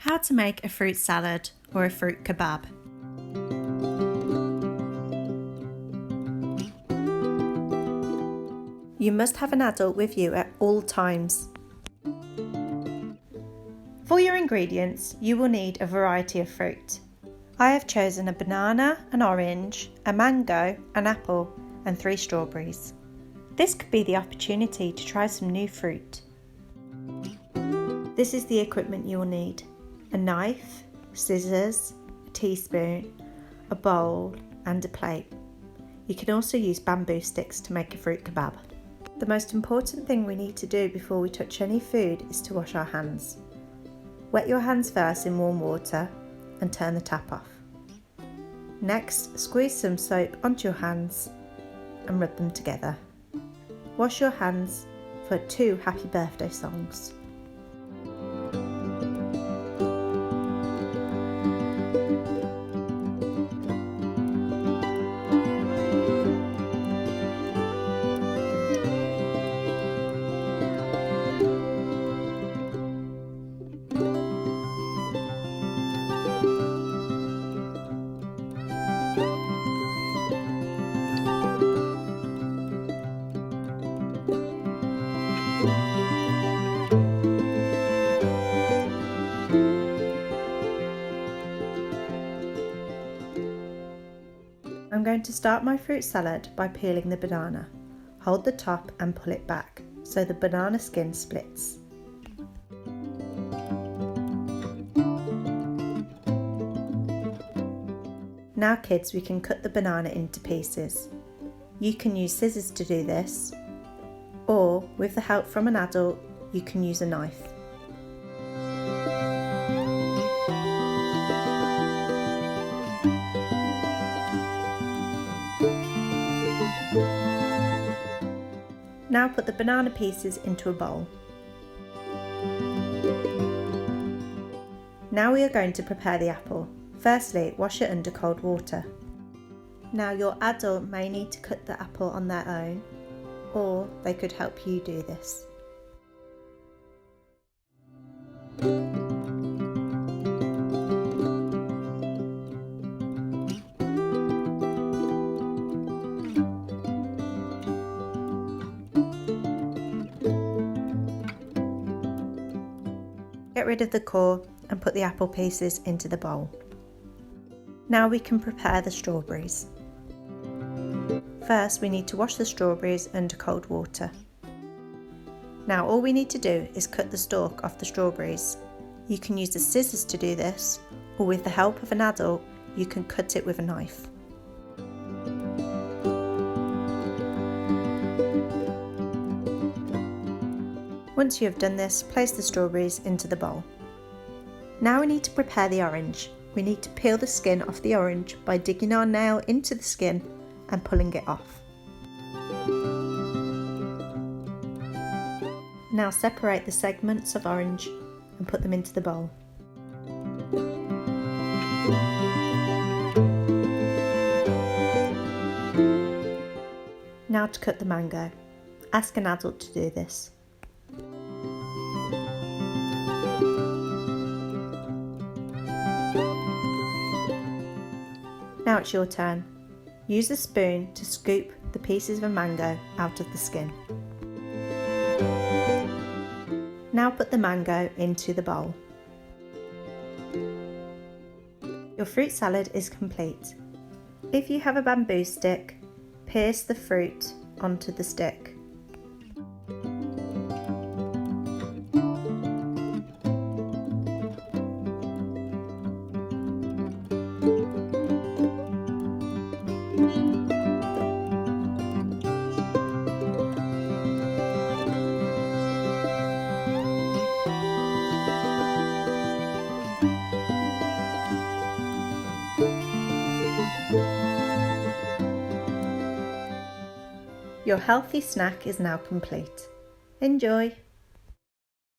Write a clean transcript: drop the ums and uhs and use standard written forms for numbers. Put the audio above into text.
How to make a fruit salad or a fruit kebab. You must have an adult with you at all times. For your ingredients, you will need a variety of fruit. I have chosen a banana, an orange, a mango, an apple, and 3 strawberries. This could be the opportunity to try some new fruit. This is the equipment you will need: a knife, scissors, a teaspoon, a bowl, and a plate. You can also use bamboo sticks to make a fruit kebab. The most important thing we need to do before we touch any food is to wash our hands. Wet your hands first in warm water and turn the tap off. Next, squeeze some soap onto your hands and rub them together. Wash your hands for 2 happy birthday songs. I'm going to start my fruit salad by peeling the banana. Hold the top and pull it back so the banana skin splits. Now kids, we can cut the banana into pieces. You can use scissors to do this, or with the help from an adult, you can use a knife. Now put the banana pieces into a bowl. Now we are going to prepare the apple. Firstly, wash it under cold water. Now your adult may need to cut the apple on their own, or they could help you do this. Get rid of the core and put the apple pieces into the bowl. Now we can prepare the strawberries. First, we need to wash the strawberries under cold water. Now all we need to do is cut the stalk off the strawberries. You can use the scissors to do this, or with the help of an adult, you can cut it with a knife. Once you have done this, place the strawberries into the bowl. Now we need to prepare the orange. We need to peel the skin off the orange by digging our nail into the skin and pulling it off. Now separate the segments of orange and put them into the bowl. Now to cut the mango. Ask an adult to do this. Now it's your turn. Use a spoon to scoop the pieces of mango out of the skin. Now put the mango into the bowl. Your fruit salad is complete. If you have a bamboo stick, pierce the fruit onto the stick. Your healthy snack is now complete. Enjoy!